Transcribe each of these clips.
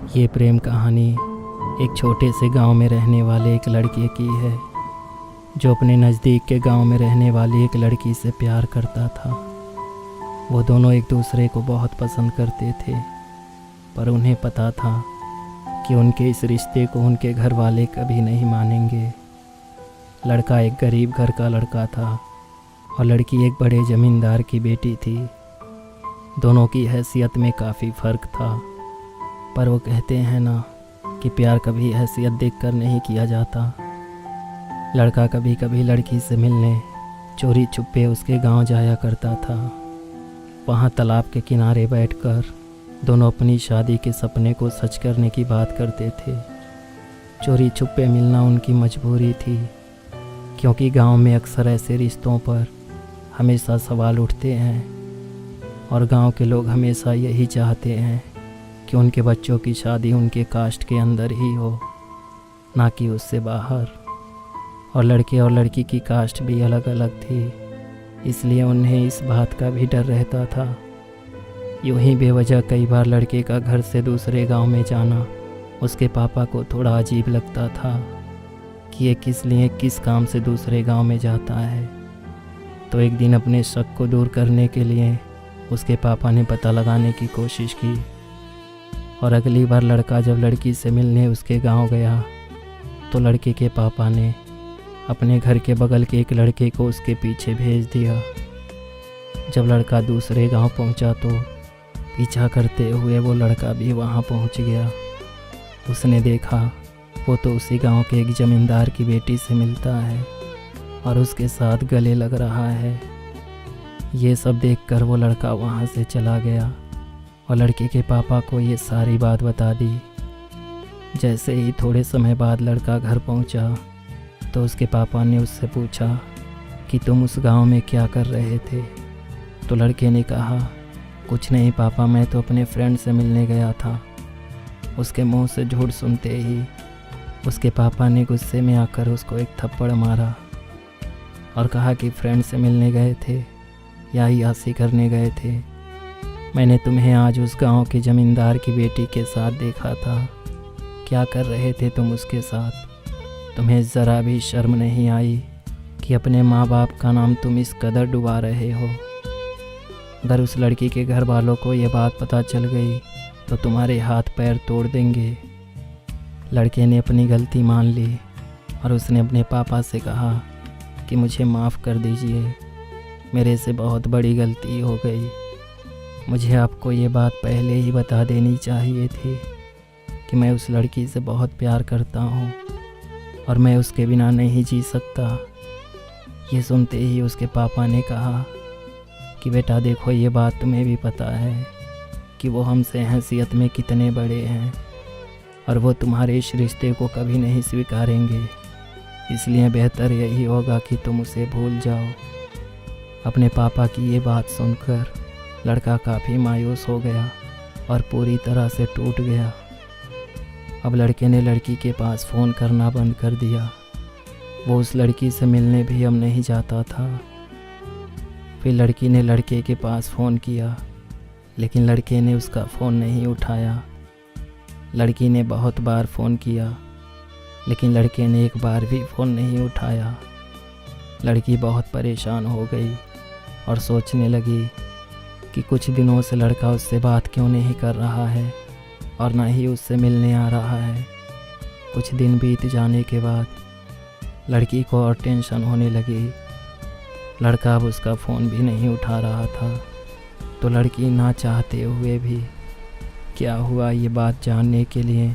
ये प्रेम कहानी एक छोटे से गांव में रहने वाले एक लड़के की है जो अपने नज़दीक के गांव में रहने वाली एक लड़की से प्यार करता था। वो दोनों एक दूसरे को बहुत पसंद करते थे, पर उन्हें पता था कि उनके इस रिश्ते को उनके घर वाले कभी नहीं मानेंगे। लड़का एक गरीब घर का लड़का था और लड़की एक बड़े ज़मींदार की बेटी थी। दोनों की हैसियत में काफ़ी फ़र्क था, पर वो कहते हैं ना कि प्यार कभी हैसियत देखकर नहीं किया जाता। लड़का कभी कभी लड़की से मिलने चोरी छुपे उसके गांव जाया करता था। वहाँ तालाब के किनारे बैठकर दोनों अपनी शादी के सपने को सच करने की बात करते थे। चोरी छुपे मिलना उनकी मजबूरी थी, क्योंकि गांव में अक्सर ऐसे रिश्तों पर हमेशा सवाल उठते हैं और गांव के लोग हमेशा यही चाहते हैं कि उनके बच्चों की शादी उनके कास्ट के अंदर ही हो, ना कि उससे बाहर। और लड़के और लड़की की कास्ट भी अलग अलग थी, इसलिए उन्हें इस बात का भी डर रहता था। यूं ही बेवजह कई बार लड़के का घर से दूसरे गांव में जाना उसके पापा को थोड़ा अजीब लगता था कि ये किस लिए किस काम से दूसरे गांव में जाता है। तो एक दिन अपने शक को दूर करने के लिए उसके पापा ने पता लगाने की कोशिश की, और अगली बार लड़का जब लड़की से मिलने उसके गांव गया तो लड़के के पापा ने अपने घर के बगल के एक लड़के को उसके पीछे भेज दिया। जब लड़का दूसरे गांव पहुंचा तो पीछा करते हुए वो लड़का भी वहां पहुंच गया। उसने देखा वो तो उसी गांव के एक ज़मींदार की बेटी से मिलता है और उसके साथ गले लग रहा है। ये सब देखकर वो लड़का वहां से चला गया और लड़के के पापा को ये सारी बात बता दी। जैसे ही थोड़े समय बाद लड़का घर पहुंचा तो उसके पापा ने उससे पूछा कि तुम उस गांव में क्या कर रहे थे। तो लड़के ने कहा, कुछ नहीं पापा, मैं तो अपने फ्रेंड से मिलने गया था। उसके मुंह से झूठ सुनते ही उसके पापा ने गुस्से में आकर उसको एक थप्पड़ मारा और कहा कि फ्रेंड से मिलने गए थे या यासी करने गए थे। मैंने तुम्हें आज उस गांव के ज़मींदार की बेटी के साथ देखा था। क्या कर रहे थे तुम उसके साथ? तुम्हें ज़रा भी शर्म नहीं आई कि अपने माँ बाप का नाम तुम इस कदर डुबा रहे हो? अगर उस लड़की के घर वालों को ये बात पता चल गई तो तुम्हारे हाथ पैर तोड़ देंगे। लड़के ने अपनी गलती मान ली और उसने अपने पापा से कहा कि मुझे माफ़ कर दीजिए, मेरे से बहुत बड़ी गलती हो गई। मुझे आपको ये बात पहले ही बता देनी चाहिए थी कि मैं उस लड़की से बहुत प्यार करता हूँ और मैं उसके बिना नहीं जी सकता। ये सुनते ही उसके पापा ने कहा कि बेटा देखो, ये बात तुम्हें भी पता है कि वो हमसे हैसियत में कितने बड़े हैं और वो तुम्हारे इस रिश्ते को कभी नहीं स्वीकारेंगे, इसलिए बेहतर यही होगा कि तुम उसे भूल जाओ। अपने पापा की ये बात सुनकर लड़का काफ़ी मायूस हो गया और पूरी तरह से टूट गया। अब लड़के ने लड़की के पास फ़ोन करना बंद कर दिया। वो उस लड़की से मिलने भी अब नहीं जाता था। फिर लड़की ने लड़के के पास फ़ोन किया, लेकिन लड़के ने उसका फ़ोन नहीं उठाया। लड़की ने बहुत बार फ़ोन किया, लेकिन लड़के ने एक बार भी फ़ोन नहीं उठाया। लड़की बहुत परेशान हो गई और सोचने लगी कि कुछ दिनों से लड़का उससे बात क्यों नहीं कर रहा है और ना ही उससे मिलने आ रहा है। कुछ दिन बीत जाने के बाद लड़की को और टेंशन होने लगी। लड़का अब उसका फ़ोन भी नहीं उठा रहा था, तो लड़की ना चाहते हुए भी क्या हुआ ये बात जानने के लिए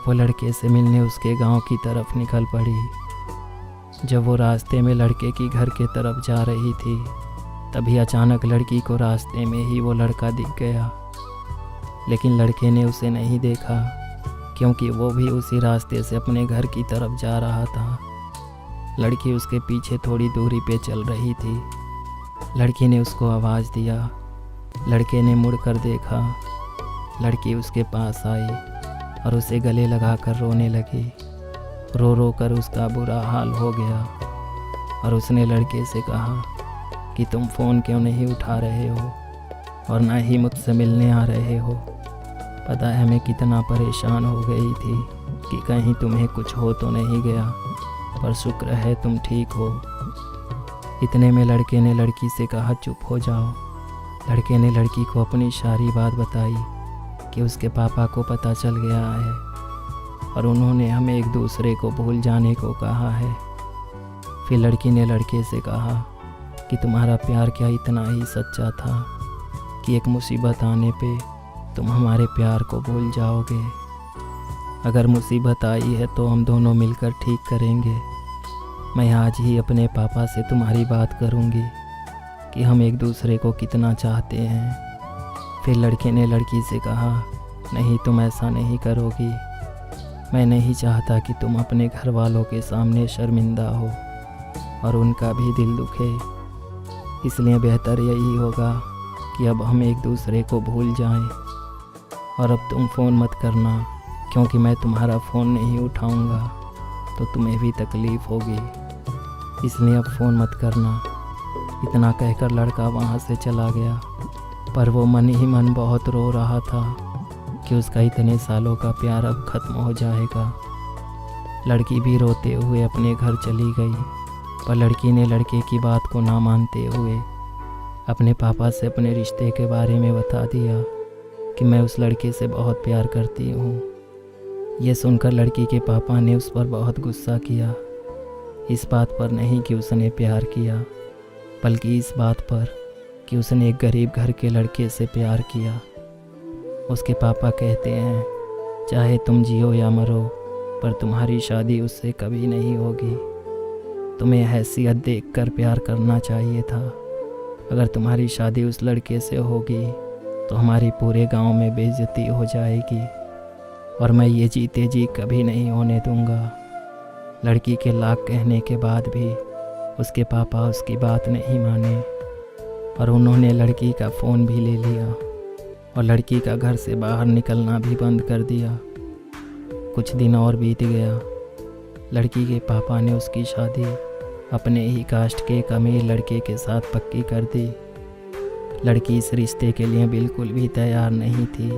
वो लड़के से मिलने उसके गांव की तरफ निकल पड़ी। जब वो रास्ते में लड़के की घर के तरफ जा रही थी, तभी अचानक लड़की को रास्ते में ही वो लड़का दिख गया। लेकिन लड़के ने उसे नहीं देखा, क्योंकि वो भी उसी रास्ते से अपने घर की तरफ जा रहा था। लड़की उसके पीछे थोड़ी दूरी पे चल रही थी। लड़की ने उसको आवाज़ दिया। लड़के ने मुड़कर देखा। लड़की उसके पास आई और उसे गले लगाकर रोने लगी। रो रो कर उसका बुरा हाल हो गया और उसने लड़के से कहा कि तुम फ़ोन क्यों नहीं उठा रहे हो और ना ही मुझसे मिलने आ रहे हो। पता है मैं कितना परेशान हो गई थी कि कहीं तुम्हें कुछ हो तो नहीं गया, पर शुक्र है तुम ठीक हो। इतने में लड़के ने लड़की से कहा चुप हो जाओ। लड़के ने लड़की को अपनी सारी बात बताई कि उसके पापा को पता चल गया है और उन्होंने हमें एक दूसरे को भूल जाने को कहा है। फिर लड़की ने लड़के से कहा कि तुम्हारा प्यार क्या इतना ही सच्चा था कि एक मुसीबत आने पे तुम हमारे प्यार को भूल जाओगे। अगर मुसीबत आई है तो हम दोनों मिलकर ठीक करेंगे। मैं आज ही अपने पापा से तुम्हारी बात करूंगी कि हम एक दूसरे को कितना चाहते हैं। फिर लड़के ने लड़की से कहा नहीं, तुम ऐसा नहीं करोगी। मैं नहीं चाहता कि तुम अपने घर वालों के सामने शर्मिंदा हो और उनका भी दिल दुखे, इसलिए बेहतर यही होगा कि अब हम एक दूसरे को भूल जाएं। और अब तुम फ़ोन मत करना, क्योंकि मैं तुम्हारा फ़ोन नहीं उठाऊंगा तो तुम्हें भी तकलीफ़ होगी, इसलिए अब फ़ोन मत करना। इतना कहकर लड़का वहाँ से चला गया, पर वो मन ही मन बहुत रो रहा था कि उसका इतने सालों का प्यार अब ख़त्म हो जाएगा। लड़की भी रोते हुए अपने घर चली गई, पर लड़की ने लड़के की बात को ना मानते हुए अपने पापा से अपने रिश्ते के बारे में बता दिया कि मैं उस लड़के से बहुत प्यार करती हूँ। ये सुनकर लड़की के पापा ने उस पर बहुत गुस्सा किया। इस बात पर नहीं कि उसने प्यार किया, बल्कि इस बात पर कि उसने एक गरीब घर के लड़के से प्यार किया। उसके पापा कहते हैं चाहे तुम जियो या मरो, पर तुम्हारी शादी उससे कभी नहीं होगी। तुम्हें हैसियत देखकर प्यार करना चाहिए था। अगर तुम्हारी शादी उस लड़के से होगी तो हमारी पूरे गांव में बेइज्जती हो जाएगी और मैं ये जीते जी कभी नहीं होने दूंगा। लड़की के लाख कहने के बाद भी उसके पापा उसकी बात नहीं माने और उन्होंने लड़की का फ़ोन भी ले लिया और लड़की का घर से बाहर निकलना भी बंद कर दिया। कुछ दिन और बीत गया। लड़की के पापा ने उसकी शादी अपने ही कास्ट के एक अमीर लड़के के साथ पक्की कर दी। लड़की इस रिश्ते के लिए बिल्कुल भी तैयार नहीं थी,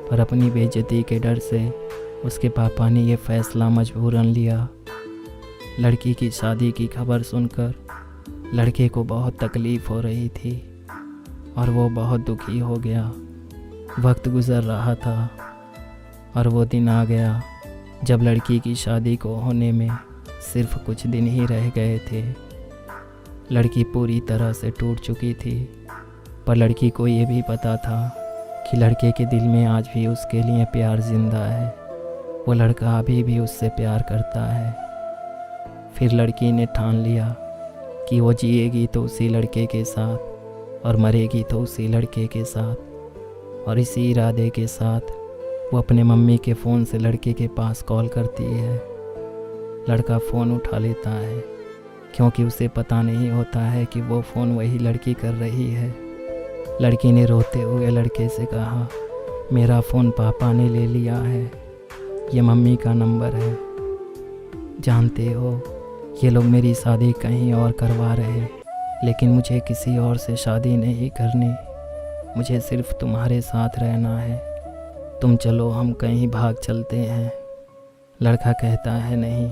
पर अपनी बेइज्जती के डर से उसके पापा ने यह फ़ैसला मजबूरन लिया। लड़की की शादी की खबर सुनकर लड़के को बहुत तकलीफ़ हो रही थी और वो बहुत दुखी हो गया। वक्त गुज़र रहा था और वो दिन आ गया जब लड़की की शादी को होने में सिर्फ कुछ दिन ही रह गए थे। लड़की पूरी तरह से टूट चुकी थी, पर लड़की को ये भी पता था कि लड़के के दिल में आज भी उसके लिए प्यार जिंदा है। वो लड़का अभी भी उससे प्यार करता है। फिर लड़की ने ठान लिया कि वो जिएगी तो उसी लड़के के साथ और मरेगी तो उसी लड़के के साथ। और इसी इरादे के साथ वो अपने मम्मी के फ़ोन से लड़के के पास कॉल करती है। लड़का फ़ोन उठा लेता है, क्योंकि उसे पता नहीं होता है कि वो फ़ोन वही लड़की कर रही है। लड़की ने रोते हुए लड़के से कहा मेरा फ़ोन पापा ने ले लिया है, ये मम्मी का नंबर है। जानते हो ये लोग मेरी शादी कहीं और करवा रहे, लेकिन मुझे किसी और से शादी नहीं करनी। मुझे सिर्फ तुम्हारे साथ रहना है। तुम चलो हम कहीं भाग चलते हैं। लड़का कहता है नहीं,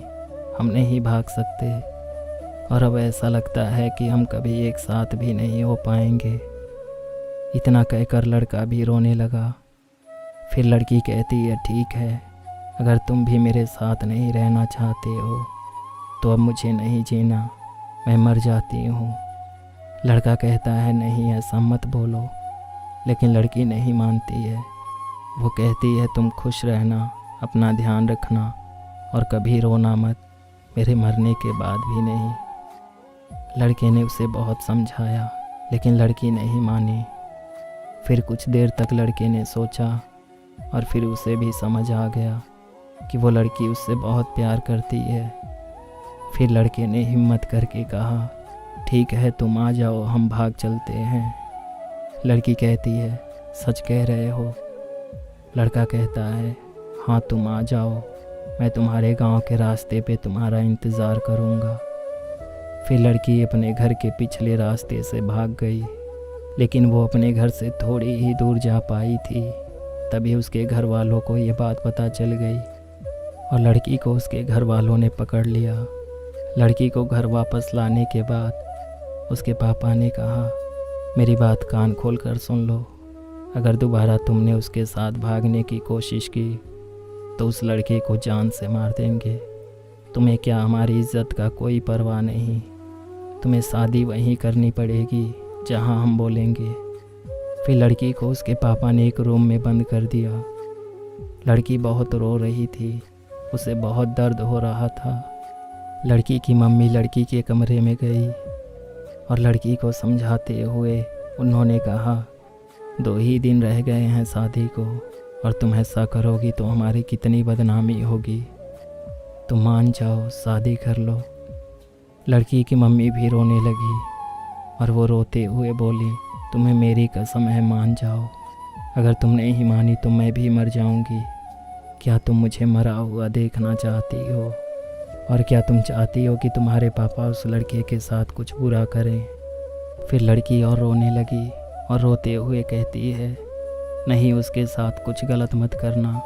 हम नहीं भाग सकते और अब ऐसा लगता है कि हम कभी एक साथ भी नहीं हो पाएंगे। इतना कहकर लड़का भी रोने लगा। फिर लड़की कहती है ठीक है, अगर तुम भी मेरे साथ नहीं रहना चाहते हो तो अब मुझे नहीं जीना, मैं मर जाती हूँ। लड़का कहता है नहीं ऐसा मत बोलो, लेकिन लड़की नहीं मानती है। वो कहती है तुम खुश रहना, अपना ध्यान रखना और कभी रोना मत, मेरे मरने के बाद भी नहीं। लड़के ने उसे बहुत समझाया, लेकिन लड़की नहीं मानी। फिर कुछ देर तक लड़के ने सोचा और फिर उसे भी समझ आ गया कि वो लड़की उससे बहुत प्यार करती है। फिर लड़के ने हिम्मत करके कहा ठीक है तुम आ जाओ, हम भाग चलते हैं। लड़की कहती है सच कह रहे हो? लड़का कहता है हाँ तुम आ जाओ, मैं तुम्हारे गांव के रास्ते पे तुम्हारा इंतज़ार करूंगा। फिर लड़की अपने घर के पिछले रास्ते से भाग गई, लेकिन वो अपने घर से थोड़ी ही दूर जा पाई थी तभी उसके घर वालों को ये बात पता चल गई और लड़की को उसके घर वालों ने पकड़ लिया। लड़की को घर वापस लाने के बाद उसके पापा ने कहा, मेरी बात कान खोल कर सुन लो, अगर दोबारा तुमने उसके साथ भागने की कोशिश की तो उस लड़के को जान से मार देंगे। तुम्हें क्या हमारी इज्जत का कोई परवाह नहीं, तुम्हें शादी वहीं करनी पड़ेगी जहां हम बोलेंगे। फिर लड़की को उसके पापा ने एक रूम में बंद कर दिया। लड़की बहुत रो रही थी, उसे बहुत दर्द हो रहा था। लड़की की मम्मी लड़की के कमरे में गई और लड़की को समझाते हुए उन्होंने कहा, 2 ही दिन रह गए हैं शादी को और तुम ऐसा करोगी तो हमारी कितनी बदनामी होगी। तुम मान जाओ, शादी कर लो। लड़की की मम्मी भी रोने लगी और वो रोते हुए बोली, तुम्हें मेरी कसम है, मान जाओ। अगर तुम नहीं मानी तो मैं भी मर जाऊंगी। क्या तुम मुझे मरा हुआ देखना चाहती हो? और क्या तुम चाहती हो कि तुम्हारे पापा उस लड़के के साथ कुछ बुरा करें? फिर लड़की और रोने लगी और रोते हुए कहती है, नहीं, उसके साथ कुछ गलत मत करना,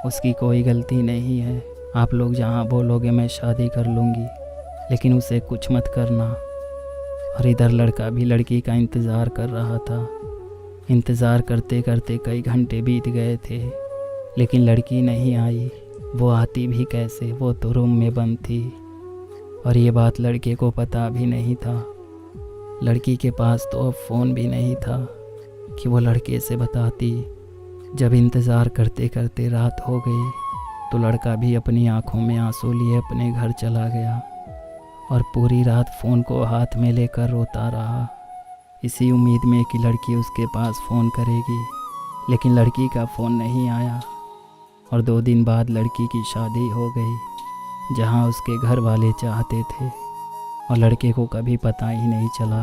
उसकी कोई गलती नहीं है। आप लोग जहाँ बोलोगे मैं शादी कर लूँगी, लेकिन उसे कुछ मत करना। और इधर लड़का भी लड़की का इंतज़ार कर रहा था। इंतज़ार करते करते कई घंटे बीत गए थे, लेकिन लड़की नहीं आई। वो आती भी कैसे, वो तो रूम में बंद थी और ये बात लड़के को पता भी नहीं था। लड़की के पास तो अब फ़ोन भी नहीं था कि वो लड़के से बताती। जब इंतज़ार करते करते रात हो गई तो लड़का भी अपनी आंखों में आंसू लिए अपने घर चला गया और पूरी रात फ़ोन को हाथ में लेकर रोता रहा, इसी उम्मीद में कि लड़की उसके पास फ़ोन करेगी। लेकिन लड़की का फ़ोन नहीं आया और 2 दिन बाद लड़की की शादी हो गई जहां उसके घर वाले चाहते थे। और लड़के को कभी पता ही नहीं चला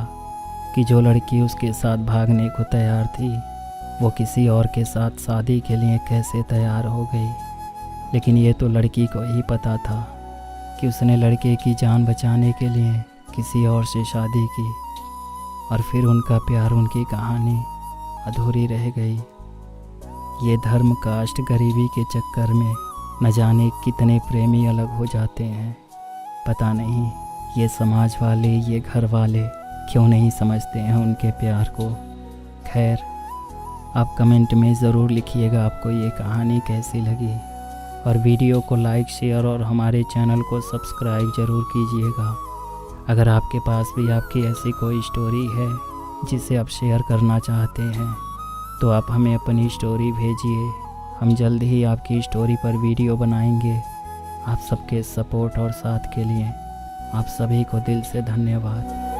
कि जो लड़की उसके साथ भागने को तैयार थी वो किसी और के साथ शादी के लिए कैसे तैयार हो गई। लेकिन ये तो लड़की को ही पता था कि उसने लड़के की जान बचाने के लिए किसी और से शादी की और फिर उनका प्यार, उनकी कहानी अधूरी रह गई। ये धर्म, कास्ट, गरीबी के चक्कर में न जाने कितने प्रेमी अलग हो जाते हैं। पता नहीं ये समाज वाले, ये घर वाले क्यों नहीं समझते हैं उनके प्यार को। खैर, आप कमेंट में ज़रूर लिखिएगा आपको ये कहानी कैसी लगी और वीडियो को लाइक, शेयर और हमारे चैनल को सब्सक्राइब ज़रूर कीजिएगा। अगर आपके पास भी आपकी ऐसी कोई स्टोरी है जिसे आप शेयर करना चाहते हैं तो आप हमें अपनी स्टोरी भेजिए। हम जल्द ही आपकी स्टोरी पर वीडियो बनाएंगे। आप सबके सपोर्ट और साथ के लिए आप सभी को दिल से धन्यवाद।